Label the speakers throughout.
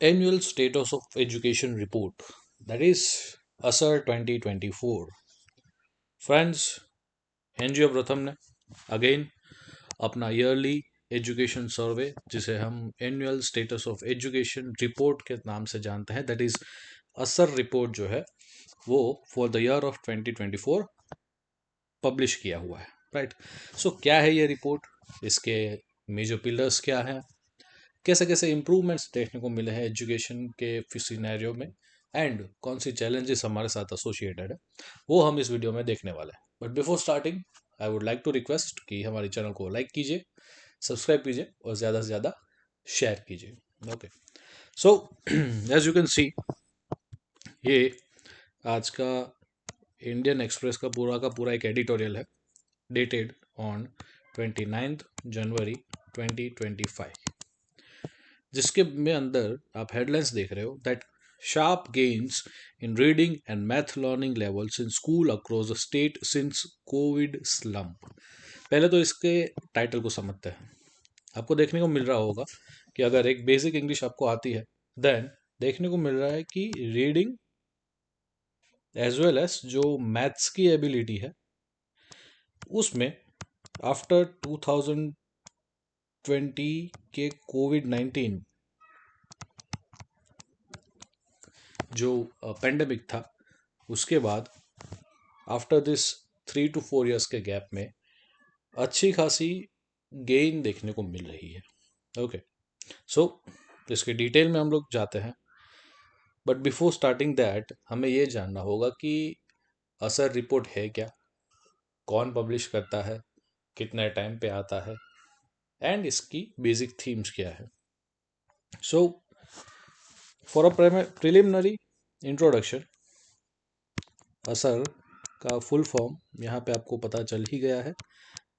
Speaker 1: Annual Status of Education Report, that is ASER 2024. Friends, NGO प्रथम ने again अपना yearly education सर्वे, जिसे हम annual status of education report के नाम से जानते हैं, दैट इज असर रिपोर्ट जो है वो for the year of 2024 publish किया हुआ है, राइट। सो क्या है ये रिपोर्ट, इसके मेजर पिलर्स क्या हैं, कैसे कैसे इम्प्रूवमेंट्स देखने को मिले हैं एजुकेशन के सिनेरियो में, एंड कौन सी चैलेंजेस हमारे साथ एसोसिएटेड है, वो हम इस वीडियो में देखने वाले हैं। But before starting I would like to request कि हमारे चैनल को लाइक कीजिए, सब्सक्राइब कीजिए और ज़्यादा से ज़्यादा शेयर कीजिए। Okay, so as you can see, ये आज का इंडियन एक्सप्रेस का पूरा एक एडिटोरियल है, डेटेड ऑन 29th जनवरी 2025, जिसके में अंदर आप हेडलाइंस देख रहे हो that sharp gains in reading and math learning levels in school across the state since Covid slump. पहले तो इसके टाइटल को समझते हैं। आपको देखने को मिल रहा होगा कि अगर एक बेसिक इंग्लिश आपको आती है, देन देखने को मिल रहा है कि रीडिंग एज वेल एज जो मैथ्स की एबिलिटी है उसमें आफ्टर 2020 के कोविड-19 जो पेंडेमिक था, उसके बाद आफ्टर दिस 3 to 4 years के गैप में अच्छी खासी गेन देखने को मिल रही है। ओके, सो इसके डिटेल में हम लोग जाते हैं, बट बिफोर स्टार्टिंग दैट हमें ये जानना होगा कि असर रिपोर्ट है क्या, कौन पब्लिश करता है, कितने टाइम पे आता है, एंड इसकी बेसिक थीम्स क्या है। So for a preliminary introduction, असर का फुल फॉर्म यहाँ पे आपको पता चल ही गया है,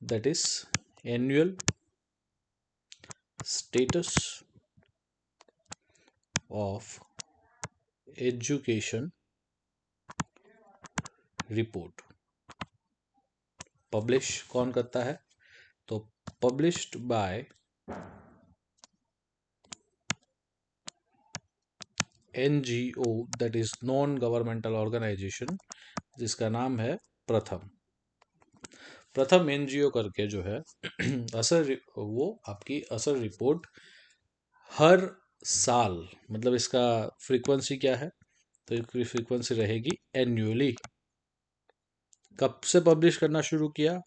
Speaker 1: that is annual status of education report. Publish कौन करता है, तो published by NGO, that is non governmental organisation, जिसका नाम है प्रथम एनजीओ करके जो है असर, वो आपकी असर रिपोर्ट हर साल, मतलब इसका फ्रीक्वेंसी क्या है, तो इसकी फ्रीक्वेंसी रहेगी एन्युअली। कब से पब्लिश करना शुरू किया,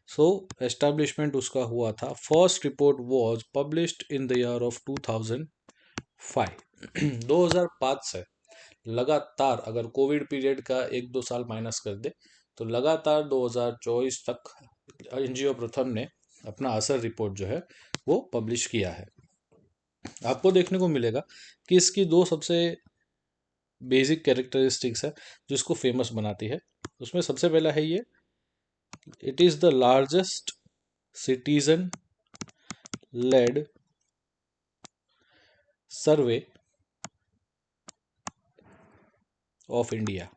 Speaker 1: सो एस्टैब्लिशमेंट उसका हुआ था, first report was published in the year of 2005 2005 से लगातार, अगर कोविड पीरियड का 1-2 साल माइनस कर दे तो लगातार 2024 तक एनजीओ प्रथम ने अपना असर रिपोर्ट जो है वो पब्लिश किया है। आपको देखने को मिलेगा कि इसकी दो सबसे बेसिक कैरेक्टरिस्टिक्स है जो इसको फेमस बनाती है। उसमें सबसे पहला है ये, it is the largest citizen led survey of India.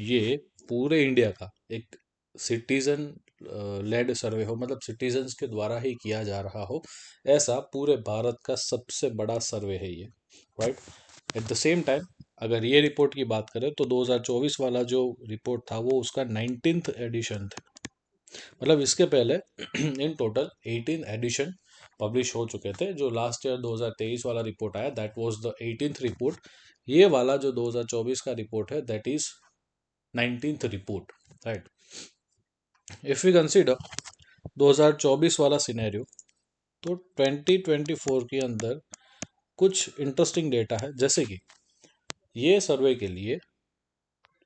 Speaker 1: ये पूरे इंडिया का एक सिटीजन लेड सर्वे हो, मतलब सिटीजन्स के द्वारा ही किया जा रहा हो, ऐसा पूरे भारत का सबसे बड़ा सर्वे है ये, right. At the same time अगर ये रिपोर्ट की बात करें तो 2024 वाला जो रिपोर्ट था वो उसका 19th एडिशन था, मतलब इसके पहले इन टोटल 18 एडिशन पब्लिश हो चुके थे। जो लास्ट ईयर 2023 वाला रिपोर्ट आया, that was the 18th report. ये वाला जो 2024 का रिपोर्ट है, that is 19th report, right. If we consider 2024 वाला सिनेरियो, तो 2024 के अंदर कुछ इंटरेस्टिंग डेटा है, जैसे कि ये सर्वे के लिए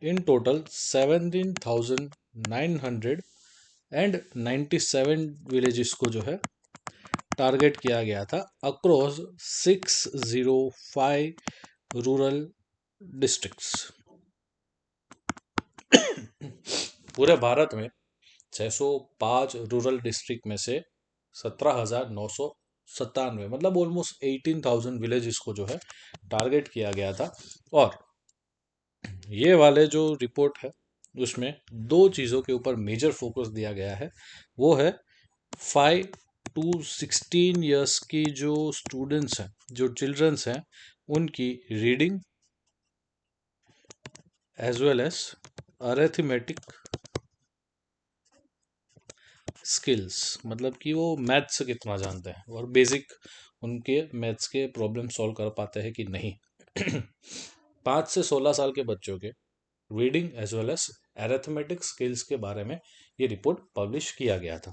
Speaker 1: इन टोटल 17,997 विलेजेस को जो है टारगेट किया गया था अक्रॉस 605 रूरल डिस्ट्रिक्ट्स। पूरे भारत में 605 रूरल डिस्ट्रिक्ट में से 17,997, मतलब ऑलमोस्ट 18,000 विलेजेस को जो है टारगेट किया गया था। और ये वाले जो रिपोर्ट है उसमें दो चीज़ों के ऊपर मेजर फोकस दिया गया है, वो है 5 टू 16 ईयर्स की जो स्टूडेंट्स हैं, जो चिल्ड्रंस हैं, उनकी reading as well as arithmetic skills, मतलब कि वो मैथ्स कितना जानते हैं और बेसिक उनके मैथ्स के प्रॉब्लम सॉल्व कर पाते हैं कि नहीं। 5 से 16 साल के बच्चों के reading as well as arithmetic skills के बारे में ये रिपोर्ट पब्लिश किया गया था।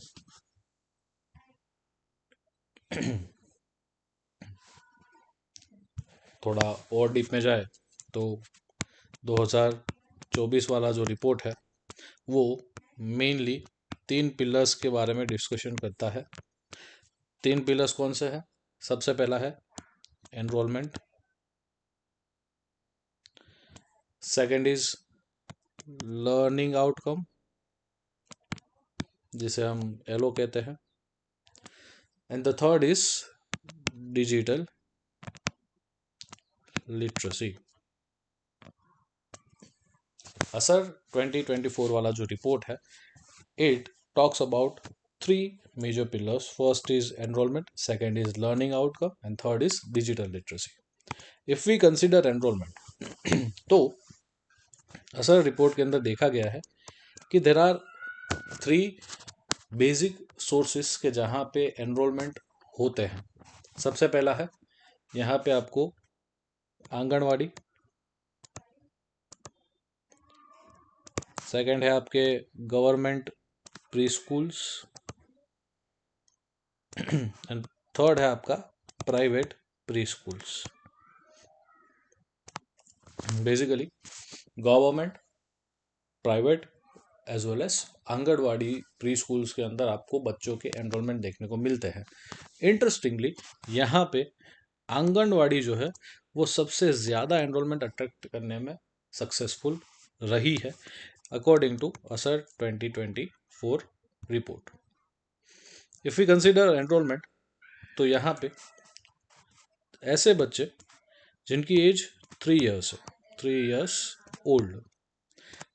Speaker 1: थोड़ा और डीप में जाए तो 2024 वाला जो रिपोर्ट है वो मेनली 3 पिलर्स के बारे में डिस्कशन करता है। 3 पिलर्स कौन से हैं? सबसे पहला है enrolment, second is learning outcome जिसे हम एलओ कहते हैं, and the third is digital literacy. ASER 2024 वाला जो रिपोर्ट है, it talks about 3 major pillars. First is enrolment, second is learning outcome and third is digital literacy. If we consider enrolment तो ASER report के अंदर देखा गया है कि देर आर 3 बेसिक सोर्सेस के जहाँ पे एनरोलमेंट होते हैं। सबसे पहला है यहाँ पे आपको आंगनवाड़ी, सेकंड है आपके government pre schools and third है आपका private pre schools. Basically government, private as well as anganwadi pre schools के अंदर आपको बच्चों के एनरोलमेंट देखने को मिलते हैं। इंटरेस्टिंगली यहाँ पे आंगनवाड़ी जो है वो सबसे ज़्यादा एनरोलमेंट अट्रैक्ट करने में सक्सेसफुल रही है according to ASER 2024 report. If we consider enrolment तो यहाँ पे ऐसे बच्चे जिनकी एज 3 इयर्स है, 3 इयर्स ओल्ड,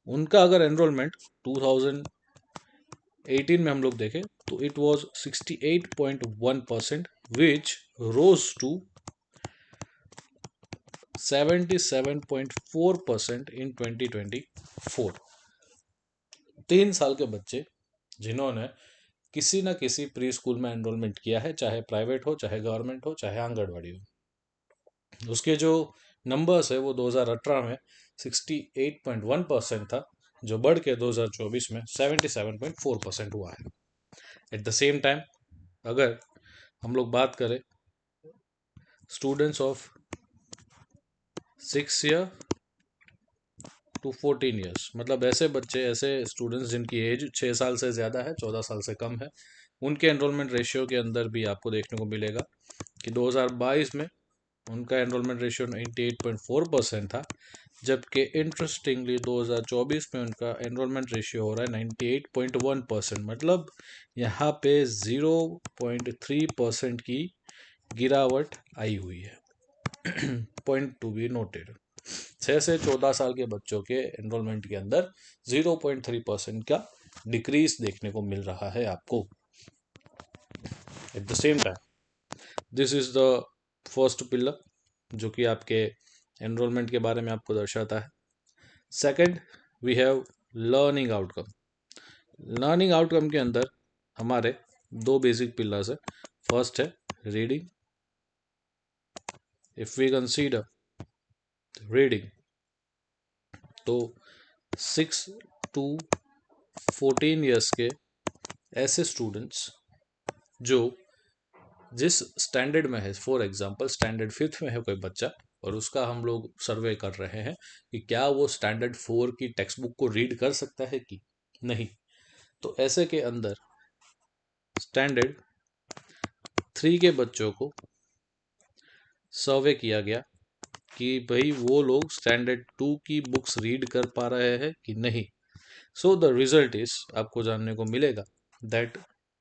Speaker 1: उनका अगर एनरोलमेंट 2018 में हम लोग देखें तो it was 68.1%, which rose to 77.4% in 2024। 3 साल के बच्चे जिन्होंने किसी ना किसी प्री स्कूल में एनरोलमेंट किया है, चाहे प्राइवेट हो, चाहे गवर्नमेंट हो, चाहे आंगनवाड़ी हो, उसके जो नंबर्स है वो 2018 में 68.1% था, जो बढ़ के 2024 में 77.4% हुआ है। एट द सेम टाइम अगर हम लोग बात करें students of 6 year to 14 years, मतलब ऐसे बच्चे, ऐसे स्टूडेंट्स जिनकी एज 6 साल से ज़्यादा है, 14 साल से कम है, उनके एनरोलमेंट रेशियो के अंदर भी आपको देखने को मिलेगा कि 2022 में उनका एनरोलमेंट रेशियो 98.4% था, जबकि इंटरेस्टिंगली 2024 में उनका एनरोलमेंट रेशियो हो रहा है 98.1%। मतलब यहाँ पे 0.3% की गिरावट आई हुई है। Point to be noted. 6 से 14 साल के बच्चों के एनरोलमेंट के अंदर 0.3% का डिक्रीज देखने को मिल रहा है आपको। At the same time this is the first pillar जो कि आपके एनरोलमेंट के बारे में आपको दर्शाता है। Second we have learning outcome. Learning outcome के अंदर हमारे 2 बेसिक पिलर्स है। फर्स्ट है reading. If we consider reading तो 6 टू 14 ईयर्स के ऐसे स्टूडेंट्स जो जिस स्टैंडर्ड में है, फॉर एग्जांपल स्टैंडर्ड 5th में है कोई बच्चा और उसका हम लोग सर्वे कर रहे हैं कि क्या वो स्टैंडर्ड 4 की टेक्स्ट बुक को रीड कर सकता है कि नहीं, तो ऐसे के अंदर स्टैंडर्ड 3 के बच्चों को सर्वे किया गया कि भाई वो लोग स्टैंडर्ड 2 की बुक्स रीड कर पा रहे हैं कि नहीं। सो द रिजल्ट इज आपको जानने को मिलेगा दैट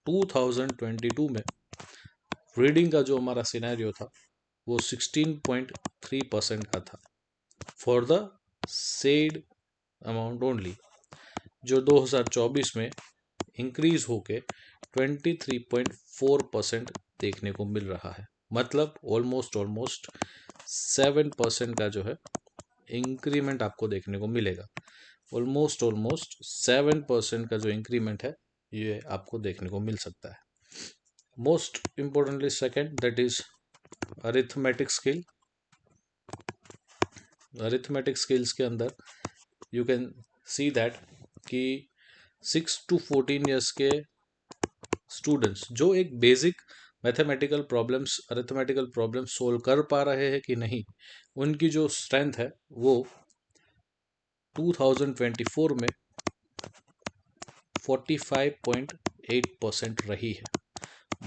Speaker 1: 2022 में रीडिंग का जो हमारा सिनेरियो था वो 16.3% का था for the said amount only, जो 2024 में इंक्रीज होके 23.4% देखने को मिल रहा है। मतलब ऑलमोस्ट 7% का जो है इंक्रीमेंट आपको देखने को मिलेगा। ऑलमोस्ट 7% का जो इंक्रीमेंट है ये आपको देखने को मिल सकता है। Most importantly second, that is arithmetic skill. Arithmetic skills के अंदर यू कैन सी दैट कि 6 to 14 ईयर्स के स्टूडेंट्स जो एक basic mathematical problems, arithmetical problems solve कर पा रहे हैं कि नहीं, उनकी जो स्ट्रेंथ है वो 2024 में 45.8% रही है।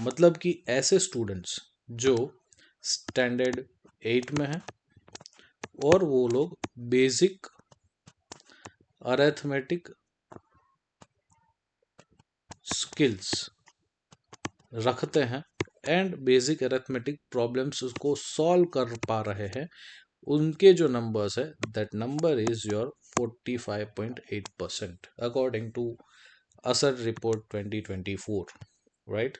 Speaker 1: मतलब कि ऐसे स्टूडेंट्स जो स्टैंडर्ड 8 में हैं और वो लोग बेसिक अरिथमेटिक स्किल्स रखते हैं एंड बेसिक अरिथमेटिक प्रॉब्लम्स को सॉल्व कर पा रहे हैं, उनके जो नंबर्स है that number is your 45.8% according to ASER report 2024, right.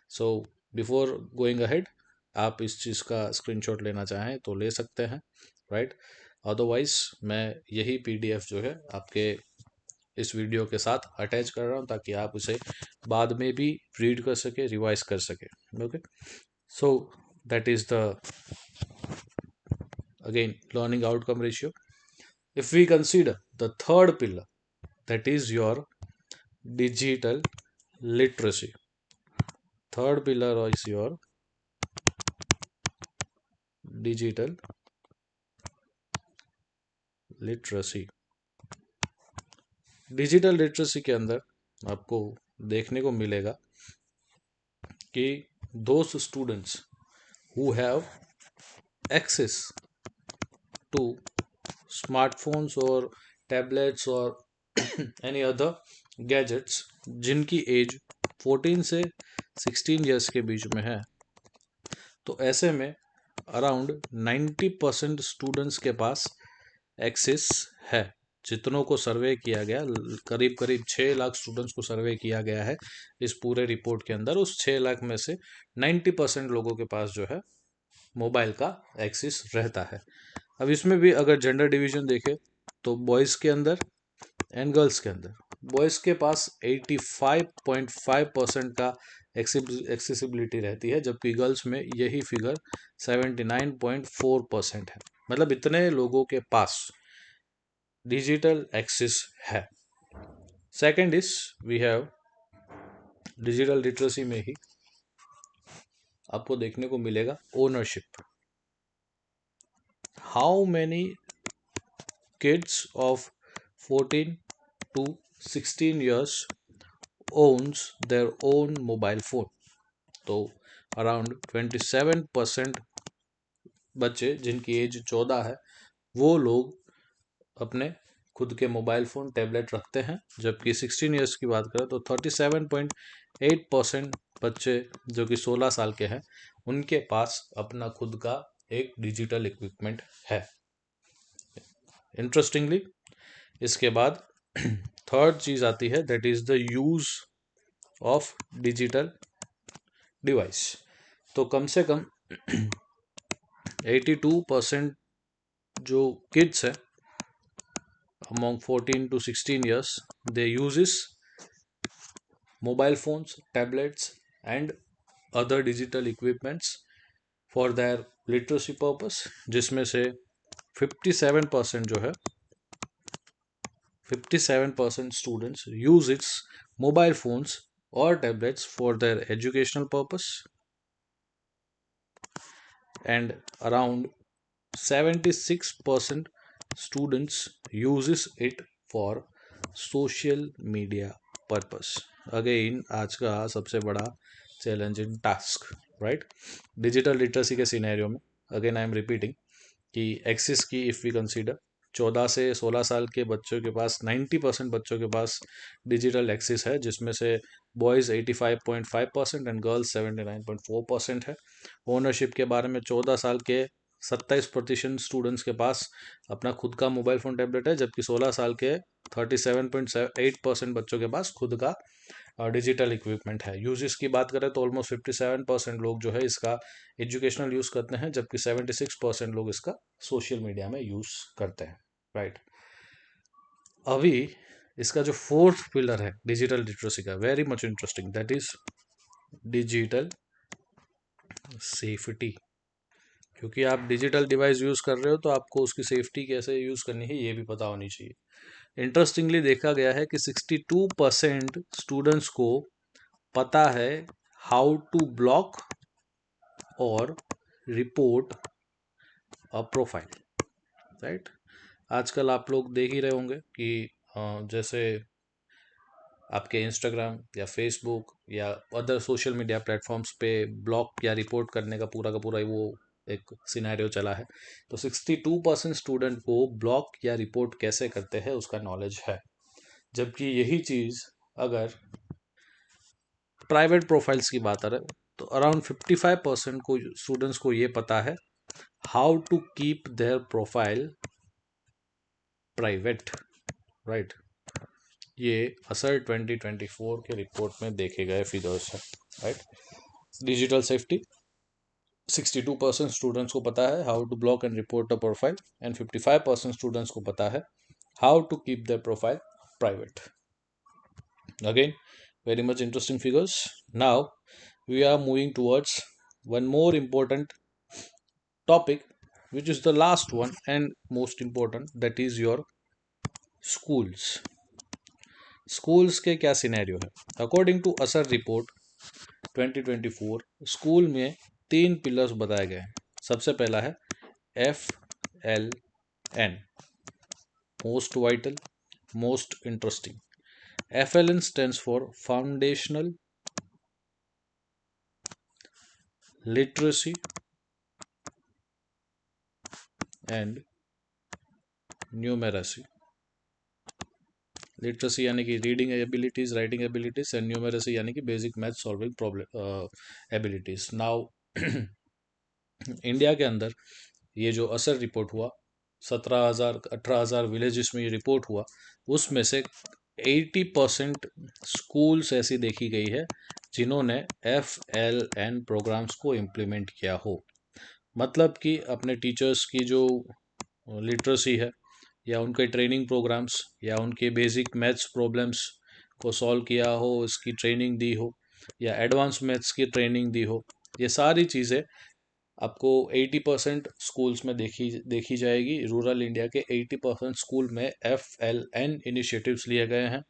Speaker 1: So before going ahead, आप इस चीज़ का स्क्रीनशॉट लेना चाहें तो ले सकते हैं, राइट। अदरवाइज मैं यही पीडीएफ जो है आपके इस वीडियो के साथ अटैच कर रहा हूँ ताकि आप उसे बाद में भी रीड कर सके, रिवाइज कर सके। Okay, so that is the again learning outcome ratio. If we consider the third pillar, that is your digital literacy. Third pillar is your digital literacy. Digital literacy के अंदर आपको देखने को मिलेगा कि those students who have access to smartphones और tablets और any other gadgets जिनकी एज 14 से 16 ईयर्स के बीच में है, तो ऐसे में अराउंड 90% स्टूडेंट्स के पास एक्सेस है। जितनों को सर्वे किया गया, करीब करीब 6 लाख स्टूडेंट्स को सर्वे किया गया है इस पूरे रिपोर्ट के अंदर, उस 6 लाख में से 90% लोगों के पास जो है मोबाइल का एक्सेस रहता है। अब इसमें भी अगर जेंडर डिवीजन देखें तो बॉयज़ के अंदर एंड गर्ल्स के अंदर, बॉयज़ के पास 85.5% का एक्सेसिबिलिटी रहती है, जबकि गर्ल्स में यही फिगर 79.4% है। मतलब इतने लोगों के पास डिजिटल एक्सेस है। Second is we have digital literacy में ही आपको देखने को मिलेगा ownership. How many kids of 14 to 16 years owns their own mobile phone? तो अराउंड 27% बच्चे जिनकी एज 14 है वो लोग अपने खुद के मोबाइल फ़ोन, टैबलेट रखते हैं, जबकि 16 ईयर्स की बात करें तो 37.8% बच्चे जो कि 16 साल के हैं उनके पास अपना खुद का एक डिजिटल इक्विपमेंट है। इंटरेस्टिंगली इसके बाद थर्ड चीज़ आती है, that is the use of digital device. तो कम से कम 82% जो किड्स है among 14 to 16 years, they uses mobile phones, tablets and other digital equipments for their literacy purpose, जिसमें से 57% जो है 57% students use its mobile phones or tablets for their educational purpose, and around 76% students uses it for social media purpose. Again आज का सबसे बड़ा challenging task, right. Digital literacy के scenario में अगेन आई एम रिपीटिंग कि axis की if we consider 14 से 16 साल के बच्चों के पास 90% बच्चों के पास डिजिटल एक्सेस है, जिसमें से बॉयज़ 85.5% एंड गर्ल्स 79.4% है। ओनरशिप के बारे में 14 साल के 27% स्टूडेंट्स के पास अपना खुद का मोबाइल फ़ोन, टैबलेट है, जबकि 16 साल के 37.8% बच्चों के पास खुद का डिजिटल इक्विपमेंट है। यूजेस की बात करें तो ऑलमोस्ट 57% लोग जो है इसका एजुकेशनल यूज़ करते हैं, जबकि 76% लोग इसका सोशल मीडिया में यूज़ करते हैं, राइट। अभी इसका जो फोर्थ पिलर है डिजिटल लिटरेसी का, very much interesting, that is digital safety. क्योंकि आप डिजिटल डिवाइस यूज़ कर रहे हो तो आपको उसकी सेफ्टी कैसे यूज़ करनी है ये भी पता होनी चाहिए। इंटरेस्टिंगली देखा गया है कि 62% स्टूडेंट्स को पता है हाउ टू ब्लॉक और रिपोर्ट अ प्रोफाइल, राइट। आजकल आप लोग देख ही रहे होंगे कि जैसे आपके इंस्टाग्राम या फेसबुक या अदर सोशल मीडिया प्लेटफॉर्म्स पे ब्लॉक या रिपोर्ट करने का पूरा वो एक सिनेरियो चला है। तो 62% स्टूडेंट को ब्लॉक या रिपोर्ट कैसे करते हैं उसका नॉलेज है, जबकि यही चीज़ अगर प्राइवेट प्रोफाइल्स की बात करें तो अराउंड 55% को स्टूडेंट्स को ये पता है how to keep their profile private, right. ये असर 2024 के रिपोर्ट में देखे गए फिगर्स हैं, राइट। डिजिटल सेफ्टी 62% स्टूडेंट्स को पता है how to block and report a profile, and 55% students को पता है how to keep their profile private. Again very much interesting figures. Now we are moving towards one more important topic, which is the last one and most important, that is your schools. Schools के क्या scenario है? According to ASER report 2024, school में 3 pillars बताए गए हैं। सबसे पहला है FLN, most vital, most interesting. FLN stands for foundational literacy and numeracy. Literacy यानी कि reading abilities, writing abilities, and numeracy यानी कि basic math solving problem abilities. Now India के अंदर ये जो असर रिपोर्ट हुआ, 17,000 18,000 विलेजेस में ये रिपोर्ट हुआ, उसमें से 80% स्कूल्स ऐसी देखी गई है जिन्होंने FLN प्रोग्राम्स को इम्प्लीमेंट किया हो। मतलब कि अपने टीचर्स की जो लिटरेसी है या उनके ट्रेनिंग प्रोग्राम्स या उनके बेसिक मैथ्स प्रॉब्लम्स को सॉल्व किया हो, इसकी ट्रेनिंग दी हो, या एडवांस मैथ्स की ट्रेनिंग दी हो, ये सारी चीज़ें आपको 80% स्कूल्स में देखी जाएगी। रूरल इंडिया के 80% स्कूल में FLN इनिशिएटिव्स लिए गए हैं।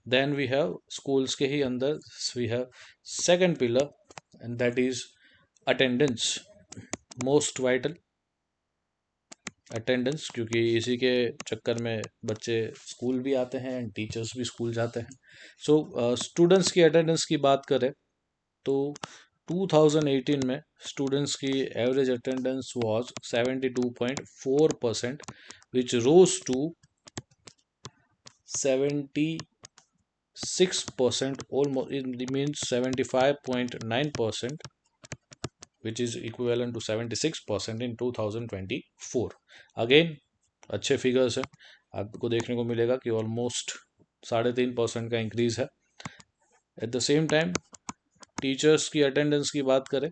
Speaker 1: देन वी हैव स्कूल्स के ही अंदर we have second pillar, and that is attendance, most vital. Attendance, क्योंकि इसी के चक्कर में बच्चे स्कूल भी आते हैं एंड टीचर्स भी स्कूल जाते हैं। सो स्टूडेंट्स की अटेंडेंस की बात करें तो 2018 में स्टूडेंट्स की average attendance was 72.4%, which rose to 76%, almost it means 75.9%, which is equivalent to 76% in 2024. Again अच्छे फिगर्स हैं, आपको देखने को मिलेगा कि ऑलमोस्ट 3.5% का इंक्रीज है। At the same time teachers की अटेंडेंस की बात करें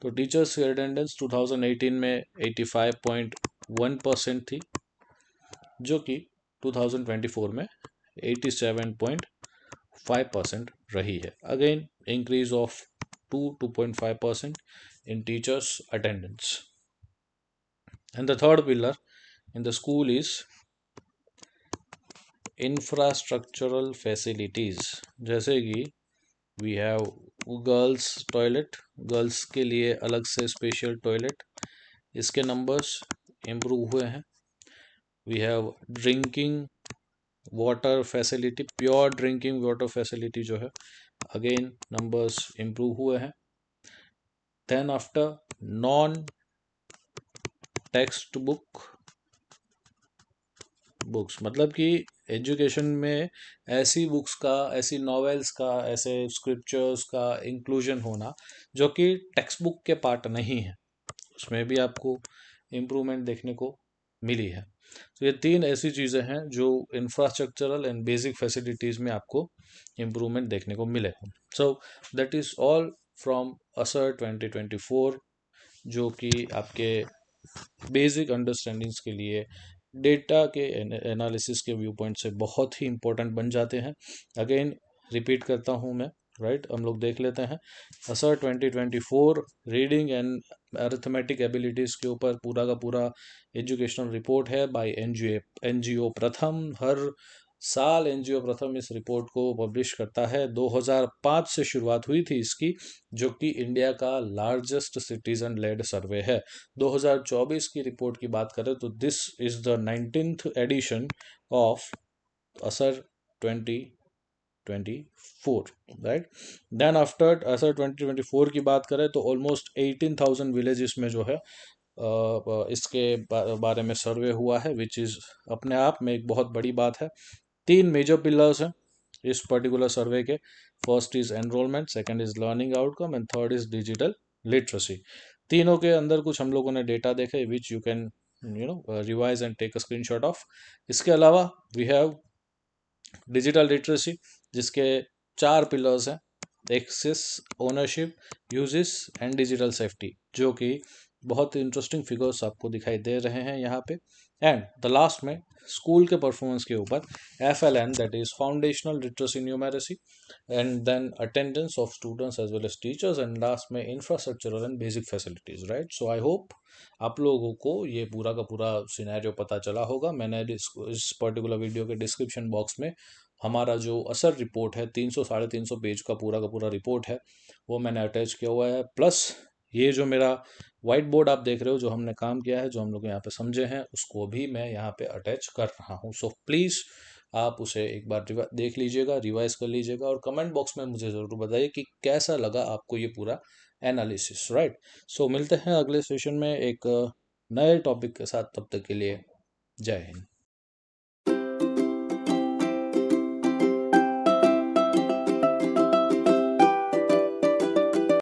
Speaker 1: तो टीचर्स की अटेंडेंस 2018 में 85.1% थी, जो कि 2024 में 87.5% रही है। Again increase of 2.5% in teachers attendance. And the third pillar in the school is infrastructural facilities, जैसे कि we have girls toilet, girls के लिए अलग से स्पेशल टॉयलेट, इसके नंबर्स इम्प्रूव हुए हैं। We have drinking water facility, pure drinking water facility जो है, अगेन नंबर्स इम्प्रूव हुए हैं। Then after non text books, मतलब कि एजुकेशन में ऐसी बुक्स का, ऐसी नॉवेल्स का, ऐसे स्क्रिप्चर्स का इंक्लूजन होना जो कि टेक्स्ट बुक के पार्ट नहीं है, उसमें भी आपको इम्प्रूवमेंट देखने को मिली है। तो ये 3 ऐसी चीज़ें हैं जो इंफ्रास्ट्रक्चरल एंड बेसिक फैसिलिटीज़ में आपको इम्प्रूवमेंट देखने को मिलेगा। So that is all from असर 2024, जो कि आपके बेसिक अंडरस्टैंडिंग्स के लिए डेटा के एनालिसिस के व्यू पॉइंट से बहुत ही इंपॉर्टेंट बन जाते हैं। अगेन रिपीट करता हूँ मैं, राइट, हम लोग देख लेते हैं असर 2024 रीडिंग एंड अरिथमेटिक एबिलिटीज़ के ऊपर पूरा का पूरा एजुकेशनल रिपोर्ट है बाय एनजीओ प्रथम। हर साल एनजीओ प्रथम इस रिपोर्ट को पब्लिश करता है। 2005 से शुरुआत हुई थी इसकी, जो कि इंडिया का लार्जेस्ट सिटीजन लेड सर्वे है। 2024 की रिपोर्ट की बात करें तो this is the 19th edition of ASER 2024, right. Then after असर 2024 की बात करें तो ऑलमोस्ट 18,000 विलेजेस में जो है इसके बारे में सर्वे हुआ है, विच इज़ अपने आप में एक बहुत बड़ी बात है। 3 मेजर पिलर्स हैं इस पर्टिकुलर सर्वे के। First is enrolment, second is learning outcome and third is digital literacy. तीनों के अंदर कुछ हम लोगों ने डेटा देखे which you can revise and take a screenshot of. इसके अलावा वी हैव डिजिटल लिटरेसी, जिसके 4 पिलर्स हैं, access, ownership, uses and digital safety, जो कि बहुत इंटरेस्टिंग फिगर्स आपको दिखाई दे रहे हैं यहाँ पे। एंड द लास्ट में स्कूल के परफॉर्मेंस के ऊपर FLN, that is foundational literacy numeracy, and then attendance of students as well as teachers, and last में infrastructural and basic facilities, right. So I hope आप लोगों को ये पूरा का पूरा सिनेरियो पता चला होगा। मैंने इस पर्टिकुलर वीडियो के डिस्क्रिप्शन बॉक्स में हमारा जो असर रिपोर्ट है 300 साढ़े 300 पेज का पूरा रिपोर्ट है वो मैंने अटैच किया हुआ है। प्लस ये जो मेरा वाइट बोर्ड आप देख रहे हो, जो हमने काम किया है, जो हम लोग यहाँ पे समझे हैं, उसको भी मैं यहाँ पे अटैच कर रहा हूँ। सो प्लीज़ आप उसे एक बार देख लीजिएगा, रिवाइज कर लीजिएगा, और कमेंट बॉक्स में मुझे ज़रूर बताइए कि कैसा लगा आपको ये पूरा एनालिसिस, राइट। सो मिलते हैं अगले सेशन में एक नए टॉपिक के साथ। तब तक के लिए जय हिंद।